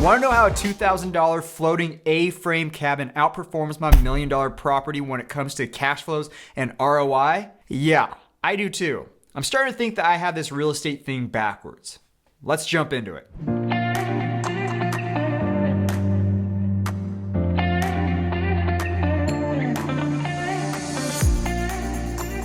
Want to know how a $2,000 floating A-frame cabin outperforms my $1 million property when it comes to cash flows and ROI? Yeah, I do too. I'm starting to think that I have this real estate thing backwards. Let's jump into it.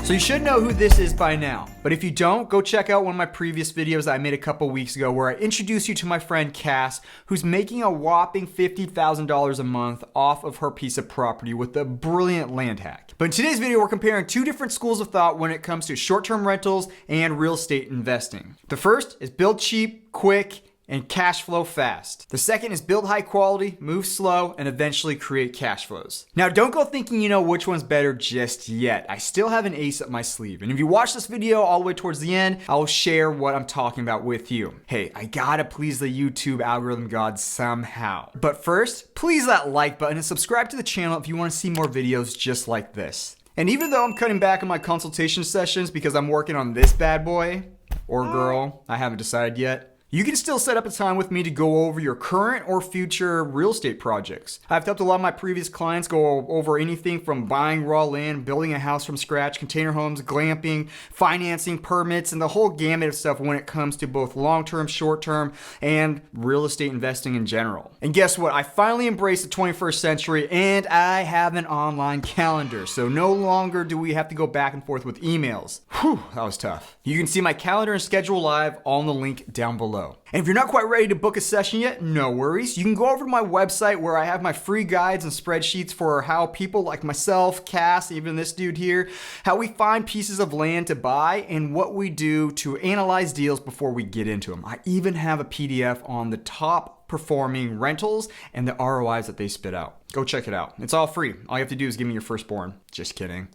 So you should know who this is by now, but if you don't, go check out one of my previous videos that I made a couple weeks ago where I introduced you to my friend Cass, who's making a whopping $50,000 a month off of her piece of property with a brilliant land hack. But in today's video, we're comparing two different schools of thought when it comes to short-term rentals and real estate investing. The first is build cheap, quick, and cash flow fast. The second is build high quality, move slow, and eventually create cash flows. Now, don't go thinking you know which one's better just yet. I still have an ace up my sleeve. And if you watch this video all the way towards the end, I'll share what I'm talking about with you. Hey, I gotta please the YouTube algorithm gods somehow. But first, please that like button and subscribe to the channel if you wanna see more videos just like this. And even though I'm cutting back on my consultation sessions because I'm working on this bad boy, or girl, I haven't decided yet, you can still set up a time with me to go over your current or future real estate projects. I've helped a lot of my previous clients go over anything from buying raw land, building a house from scratch, container homes, glamping, financing, permits, and the whole gamut of stuff when it comes to both long-term, short-term, and real estate investing in general. And guess what? I finally embraced the 21st century and I have an online calendar. So no longer do we have to go back and forth with emails. Whew, that was tough. You can see my calendar and schedule live all in the link down below. And if you're not quite ready to book a session yet, no worries. You can go over to my website where I have my free guides and spreadsheets for how people like myself, Cass, even this dude here, how we find pieces of land to buy and what we do to analyze deals before we get into them. I even have a PDF on the top performing rentals and the ROIs that they spit out. Go check it out. It's all free. All you have to do is give me your firstborn. Just kidding.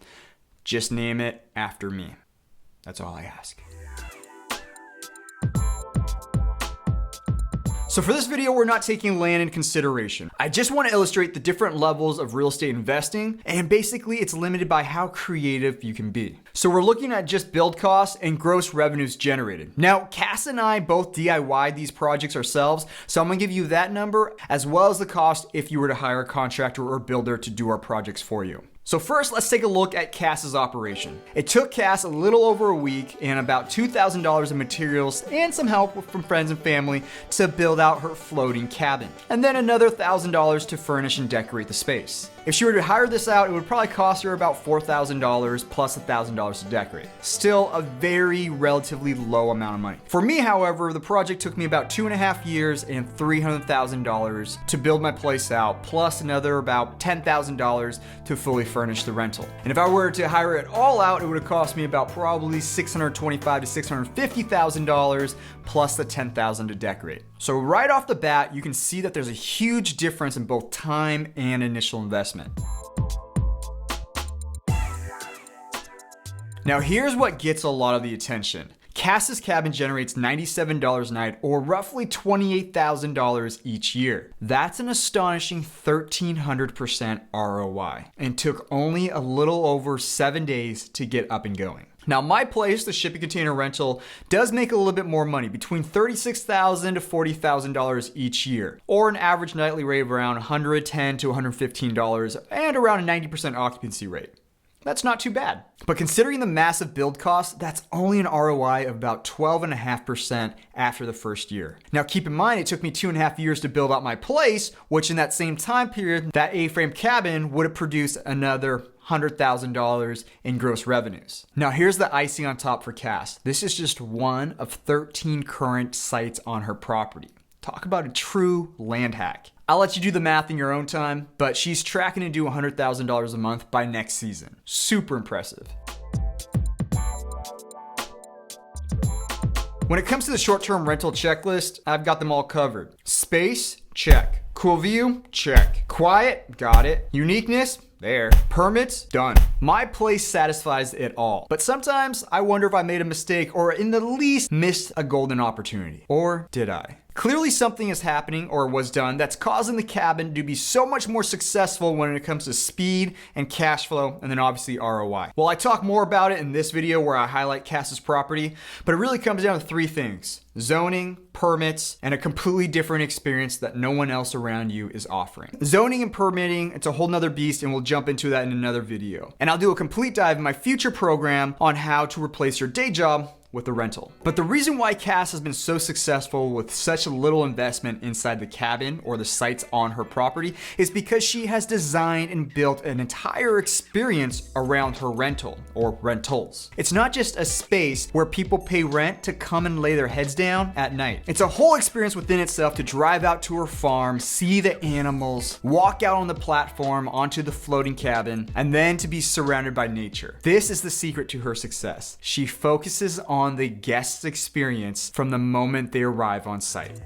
Just name it after me. That's all I ask. So for this video, we're not taking land into consideration. I just want to illustrate the different levels of real estate investing, and basically it's limited by how creative you can be. So we're looking at just build costs and gross revenues generated. Now, Cass and I both DIY'd these projects ourselves, so I'm gonna give you that number as well as the cost if you were to hire a contractor or builder to do our projects for you. So first, let's take a look at Cass's operation. It took Cass a little over a week and about $2,000 in materials and some help from friends and family to build out her floating cabin. And then another $1,000 to furnish and decorate the space. If she were to hire this out, it would probably cost her about $4,000 plus $1,000 to decorate. Still a very relatively low amount of money. For me, however, the project took me about 2.5 years and $300,000 to build my place out, plus another about $10,000 to fully furnish the rental. And if I were to hire it all out, it would have cost me about probably $625,000 to $650,000 plus the $10,000 to decorate. So right off the bat, you can see that there's a huge difference in both time and initial investment. Now here's what gets a lot of the attention. Cass's cabin generates $97 a night or roughly $28,000 each year. That's an astonishing 1,300% ROI and took only a little over 7 days to get up and going. Now my place, the shipping container rental, does make a little bit more money, between $36,000 to $40,000 each year, or an average nightly rate of around $110 to $115 and around a 90% occupancy rate. That's not too bad. But considering the massive build costs, that's only an ROI of about 12.5% after the first year. Now keep in mind, it took me 2.5 years to build out my place, which in that same time period, that A-frame cabin would have produced another $100,000 in gross revenues. Now here's the icing on top for Cass. This is just one of 13 current sites on her property. Talk about a true land hack. I'll let you do the math in your own time, but she's tracking to do $100,000 a month by next season. Super impressive. When it comes to the short-term rental checklist, I've got them all covered. Space, check. Cool view, check. Quiet, got it. Uniqueness, there. Permits, done. My place satisfies it all. But sometimes I wonder if I made a mistake or in the least missed a golden opportunity. Or did I? Clearly something is happening or was done that's causing the cabin to be so much more successful when it comes to speed and cash flow, and then obviously ROI. Well, I talk more about it in this video where I highlight Cass's property, but it really comes down to three things: zoning, permits, and a completely different experience that no one else around you is offering. Zoning and permitting, it's a whole nother beast, and we'll jump into that in another video. And I'll do a complete dive in my future program on how to replace your day job with a rental. But the reason why Cass has been so successful with such a little investment inside the cabin or the sites on her property is because she has designed and built an entire experience around her rental or rentals. It's not just a space where people pay rent to come and lay their heads down at night. It's a whole experience within itself to drive out to her farm, see the animals, walk out on the platform onto the floating cabin, and then to be surrounded by nature. This is the secret to her success. She focuses on the guest's experience from the moment they arrive on site.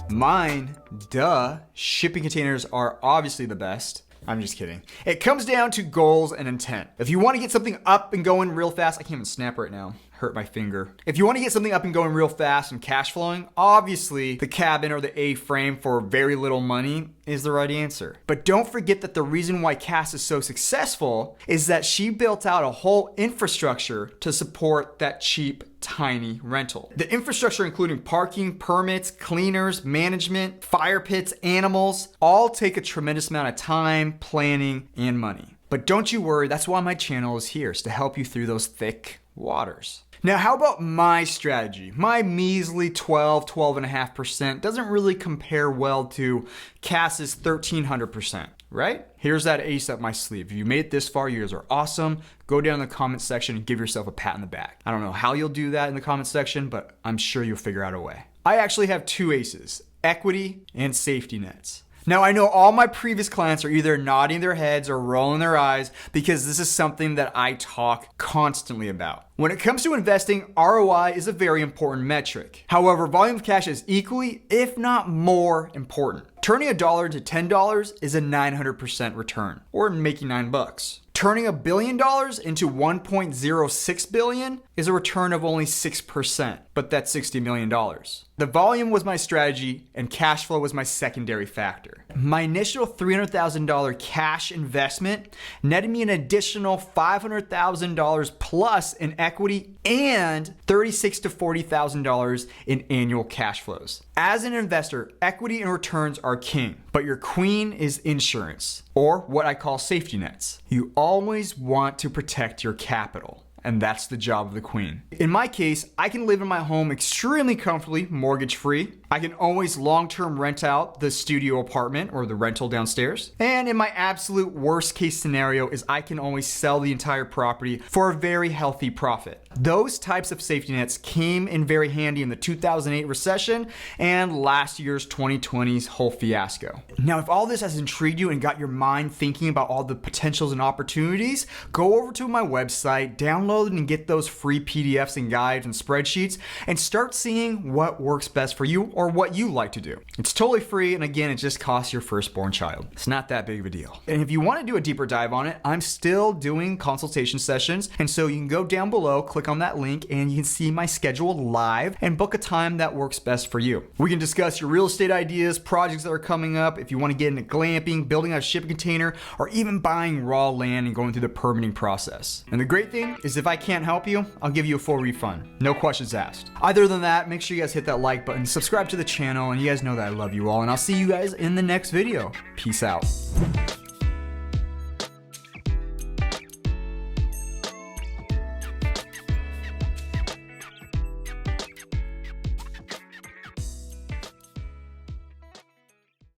Mine, duh, shipping containers are obviously the best. I'm just kidding. It comes down to goals and intent. If you want to get something up and going real fast, I can't even snap right now. Hurt my finger. If you want to get something up and going real fast and cash flowing, obviously the cabin or the A-frame for very little money is the right answer. But don't forget that the reason why Cass is so successful is that she built out a whole infrastructure to support that cheap, tiny rental. The infrastructure including parking, permits, cleaners, management, fire pits, animals, all take a tremendous amount of time, planning, and money. But don't you worry, that's why my channel is here, is to help you through those thick waters. Now, how about my strategy? My measly 12.5% doesn't really compare well to Cass's 1,300%, right? Here's that ace up my sleeve. If you made it this far, you guys are awesome. Go down in the comment section and give yourself a pat on the back. I don't know how you'll do that in the comment section, but I'm sure you'll figure out a way. I actually have two aces: equity and safety nets. Now, I know all my previous clients are either nodding their heads or rolling their eyes because this is something that I talk constantly about. When it comes to investing, ROI is a very important metric. However, volume of cash is equally, if not more, important. Turning $1 into $10 is a 900% return, or making $9. Turning $1 billion into 1.06 billion is a return of only 6%, but that's $60 million. The volume was my strategy and cash flow was my secondary factor. My initial $300,000 cash investment netted me an additional $500,000 plus in equity and $36,000 to $40,000 in annual cash flows. As an investor, equity and returns are king, but your queen is insurance, or what I call safety nets. You always want to protect your capital, and that's the job of the queen. In my case, I can live in my home extremely comfortably, mortgage free. I can always long-term rent out the studio apartment or the rental downstairs. And in my absolute worst case scenario is I can always sell the entire property for a very healthy profit. Those types of safety nets came in very handy in the 2008 recession and last year's 2020's whole fiasco. Now, if all this has intrigued you and got your mind thinking about all the potentials and opportunities, go over to my website, download and get those free PDFs and guides and spreadsheets, and start seeing what works best for you or what you like to do. It's totally free, and again, it just costs your firstborn child. It's not that big of a deal. And if you want to do a deeper dive on it, I'm still doing consultation sessions, and so you can go down below, click on that link, and you can see my schedule live and book a time that works best for you. We can discuss your real estate ideas, projects that are coming up, if you want to get into glamping, building out a shipping container, or even buying raw land and going through the permitting process. And the great thing is if I can't help you, I'll give you a full refund. No questions asked. Other than that, make sure you guys hit that like button, subscribe to the channel, and you guys know that I love you all, and I'll see you guys in the next video. Peace out.